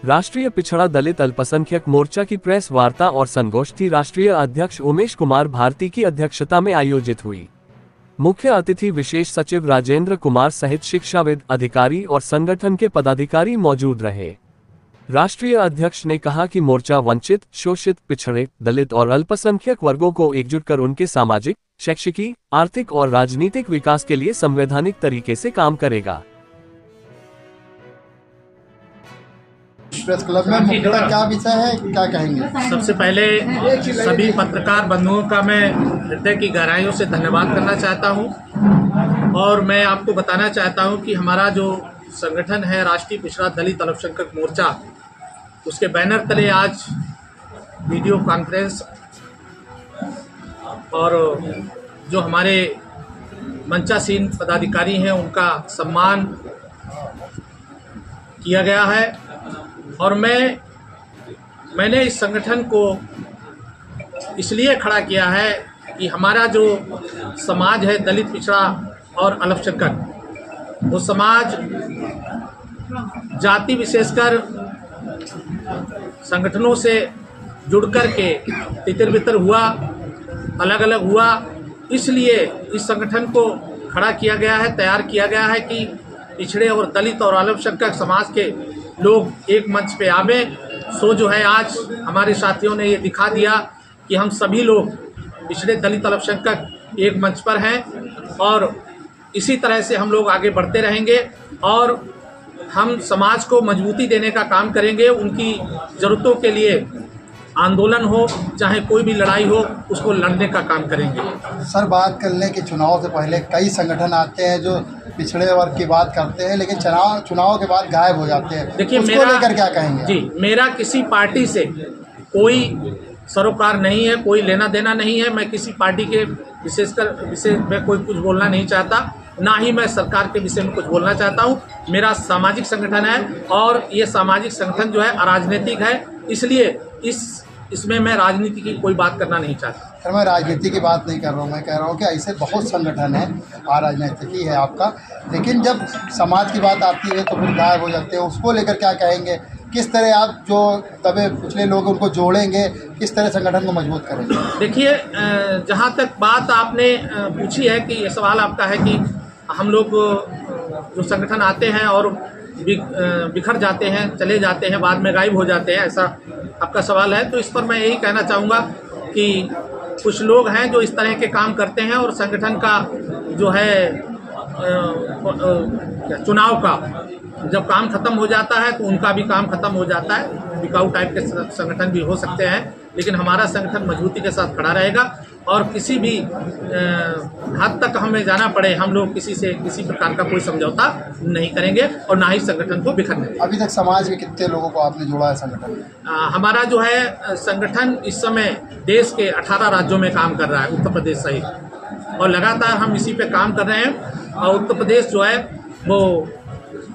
राष्ट्रीय पिछड़ा दलित अल्पसंख्यक मोर्चा की प्रेस वार्ता और संगोष्ठी राष्ट्रीय अध्यक्ष उमेश कुमार भारती की अध्यक्षता में आयोजित हुई। मुख्य अतिथि विशेष सचिव राजेंद्र कुमार सहित शिक्षाविद, अधिकारी और संगठन के पदाधिकारी मौजूद रहे। राष्ट्रीय अध्यक्ष ने कहा कि मोर्चा वंचित, शोषित, पिछड़े, दलित और अल्पसंख्यक वर्गों को एकजुट कर उनके सामाजिक, शैक्षिकी, आर्थिक और राजनीतिक विकास के लिए संवैधानिक तरीके से काम करेगा। प्रेस क्लब में मुख्यतः क्या विषय है, क्या कहेंगे? सबसे पहले सभी पत्रकार बंधुओं का मैं हृदय की गहराइयों से धन्यवाद करना चाहता हूं और मैं आपको बताना चाहता हूं कि हमारा जो संगठन है राष्ट्रीय पिछड़ा दलित अल्पसंख्यक मोर्चा, उसके बैनर तले आज वीडियो कॉन्फ्रेंस और जो हमारे मंचासीन पदाधिकारी हैं उनका सम्मान किया गया है। और मैंने इस संगठन को इसलिए खड़ा किया है कि हमारा जो समाज है दलित, पिछड़ा और अल्पसंख्यक, वो समाज जाति विशेषकर संगठनों से जुड़कर के तितर बितर हुआ, अलग अलग हुआ। इसलिए इस संगठन को खड़ा किया गया है, तैयार किया गया है कि पिछड़े और दलित और अल्पसंख्यक समाज के लोग एक मंच पे आवे। सो जो है आज हमारे साथियों ने ये दिखा दिया कि हम सभी लोग पिछड़े, दलित, अल्पसंख्यक एक मंच पर हैं और इसी तरह से हम लोग आगे बढ़ते रहेंगे और हम समाज को मजबूती देने का काम करेंगे। उनकी ज़रूरतों के लिए आंदोलन हो, चाहे कोई भी लड़ाई हो, उसको लड़ने का काम करेंगे। सर, बात कर लें कि चुनाव से पहले कई संगठन आते हैं जो पिछड़े वर्ग की बात करते हैं, लेकिन चुनाव के बाद गायब हो जाते हैं। देखिए, उसको लेकर क्या कहेंगे? जी, मेरा किसी पार्टी से कोई सरोकार नहीं है, कोई लेना देना नहीं है। मैं किसी पार्टी के विषय में कोई कुछ बोलना नहीं चाहता, ना ही मैं सरकार के विषय में कुछ बोलना चाहता हूँ। मेरा सामाजिक संगठन है और ये सामाजिक संगठन जो है अराजनीतिक है, इसलिए इसमें मैं राजनीति की कोई बात करना नहीं चाहता। सर, मैं राजनीति की बात नहीं कर रहा हूँ, मैं कह रहा हूँ कि ऐसे बहुत संगठन हैं, राजनीतिक ही है आपका, लेकिन जब समाज की बात आती है तो फिर गायब हो जाते हैं। उसको लेकर क्या कहेंगे? किस तरह आप जो दबे कुचले लोग उनको जोड़ेंगे, किस तरह संगठन को मजबूत करेंगे? देखिए, जहाँ तक बात आपने पूछी है कि ये सवाल आपका है कि हम लोग जो संगठन आते हैं और बिखर जाते हैं, चले जाते हैं, बाद में गायब हो जाते हैं, ऐसा आपका सवाल है। तो इस पर मैं यही कहना चाहूँगा कि कुछ लोग हैं जो इस तरह के काम करते हैं और संगठन का जो है चुनाव का जब काम खत्म हो जाता है तो उनका भी काम खत्म हो जाता है। बिकाऊ टाइप के संगठन भी हो सकते हैं, लेकिन हमारा संगठन मजबूती के साथ खड़ा रहेगा और किसी भी हद तक हमें जाना पड़े, हम लोग किसी से किसी प्रकार का कोई समझौता नहीं करेंगे और ना ही संगठन को बिखरने देंगे। अभी तक समाज के कितने लोगों को आपने जोड़ा है संगठन में? हमारा जो है संगठन इस समय देश के 18 राज्यों में काम कर रहा है, उत्तर प्रदेश सहित, और लगातार हम इसी पे काम कर रहे हैं। और उत्तर प्रदेश जो है वो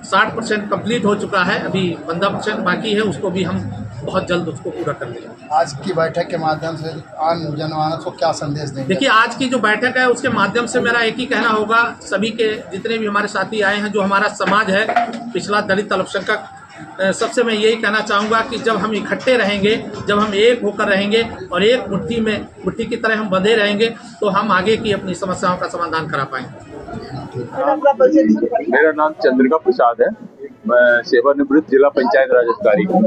60% कंप्लीट हो चुका है, अभी 15% बाकी है, उसको भी हम बहुत जल्द उसको पूरा कर लेंगे। आज की बैठक के माध्यम से आम जनमानस को क्या संदेश देंगे? देखिए, आज की जो बैठक है उसके माध्यम से मेरा एक ही कहना होगा, सभी के जितने भी हमारे साथी आए हैं, जो हमारा समाज है पिछड़ा, दलित, अल्पसंख्यक, सबसे मैं यही कहना चाहूँगा कि जब हम इकट्ठे रहेंगे, जब हम एक होकर रहेंगे और एक मुट्ठी की तरह हम बंधे रहेंगे, तो हम आगे की अपनी समस्याओं का समाधान करा पाएंगे। मेरा नाम चंद्रिका प्रसाद है, मैं सेवानिवृत्त जिला पंचायत राज अधिकारी हूँ।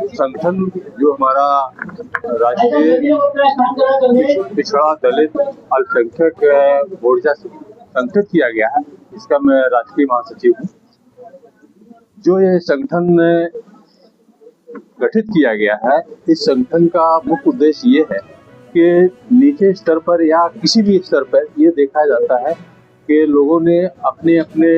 संगठन जो हमारा राष्ट्रीय पिछड़ा दलित अल्पसंख्यक मोर्चा संगठित किया गया है, इसका मैं राष्ट्रीय महासचिव हूँ। जो ये संगठन गठित किया गया है, इस संगठन का मुख्य उद्देश्य ये है कि नीचे स्तर पर या किसी भी स्तर पर ये देखा जाता है कि लोगों ने अपने अपने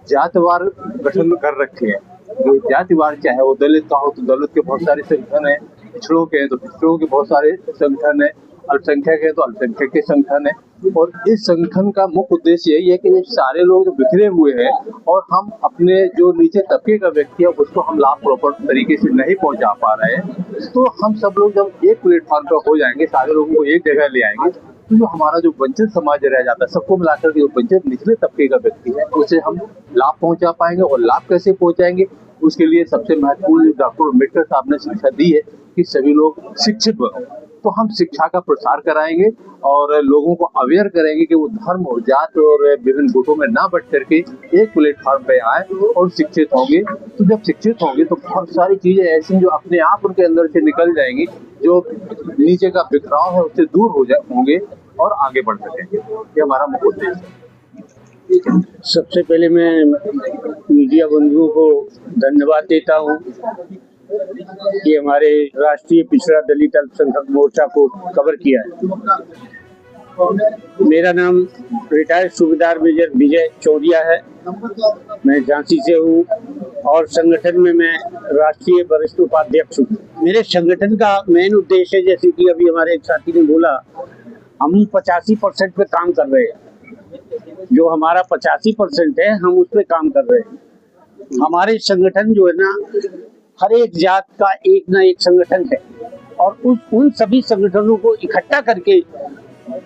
जातिवार गठन कर रखे हैं। जो जातिवार चाहे वो दलित का हो तो दलित के बहुत सारे संगठन हैं, पिछड़ों के हैं तो पिछड़ों के बहुत सारे संगठन हैं, अल्पसंख्यक है तो अल्पसंख्यक के संगठन है। और इस संगठन का मुख्य उद्देश्य यही है कि ये सारे लोग जो बिखरे हुए हैं और हम अपने जो नीचे तबके का व्यक्ति है उसको हम लाभ प्रॉपर तरीके से नहीं पहुंचा पा रहे हैं, तो हम सब लोग जब एक प्लेटफॉर्म पर हो जाएंगे, सारे लोगों को एक जगह ले आएंगे, तो जो हमारा जो वंचित समाज रह जाता है, सबको मिलाकर के जो वंचित निचले तबके का व्यक्ति है, उसे हम लाभ पहुंचा पाएंगे। और लाभ कैसे पहुंचाएंगे, उसके लिए सबसे महत्वपूर्ण जो डॉक्टर अम्बेडकर साहब ने शिक्षा दी है कि सभी लोग शिक्षित बनो। तो हम शिक्षा का प्रसार कराएंगे और लोगों को अवेयर करेंगे कि वो धर्म और जात और विभिन्न गुटों में ना बट करके एक प्लेटफॉर्म पे आए और शिक्षित होंगे। तो जब शिक्षित होंगे तो बहुत सारी चीजें ऐसी जो अपने आप उनके अंदर से निकल जाएंगी, जो नीचे का बिखराव है उससे दूर होंगे और आगे बढ़ सकेंगे। ये हमारा मुख्य उद्देश्य है। सबसे पहले मैं मीडिया बंधुओं को धन्यवाद देता हूँ कि हमारे राष्ट्रीय पिछड़ा दलित अल्पसंख्यक मोर्चा को कवर किया है। मेरा नाम रिटायर्ड सूबेदार मेजर विजय चौरिया है। मैं झांसी से हूँ और संगठन में मैं राष्ट्रीय वरिष्ठ उपाध्यक्ष हूँ। मेरे संगठन का मेन उद्देश्य है, जैसे कि अभी हमारे एक साथी ने बोला, हम 85% पे काम कर रहे हैं। जो हमारा 85% है हम उस पे काम कर रहे हैं। हमारे संगठन जो है ना, हर एक जात का एक ना एक संगठन है और उन सभी संगठनों को इकट्ठा करके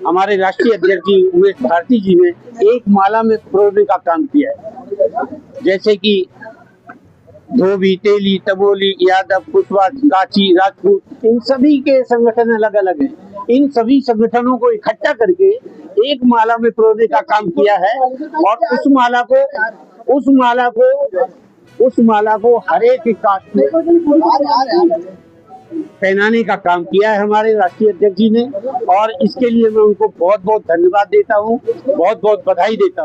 हमारे राष्ट्रीय अध्यक्ष जी उमेश भारती जी ने एक माला में पिरोने का काम किया है। जैसे कि धोबी, तेली, तमोली, यादव, कुशवाहा, काची, राजपूत, इन सभी के संगठन अलग अलग हैं। इन सभी संगठनों को इकट्ठा करके एक माला में पिरोने का काम किया है और उस माला को हर एक कास्ट में पहनाने का काम किया है हमारे राष्ट्रीय अध्यक्ष जी ने, और इसके लिए मैं उनको बहुत बहुत धन्यवाद देता हूँ, बहुत बहुत बधाई देता हूँ।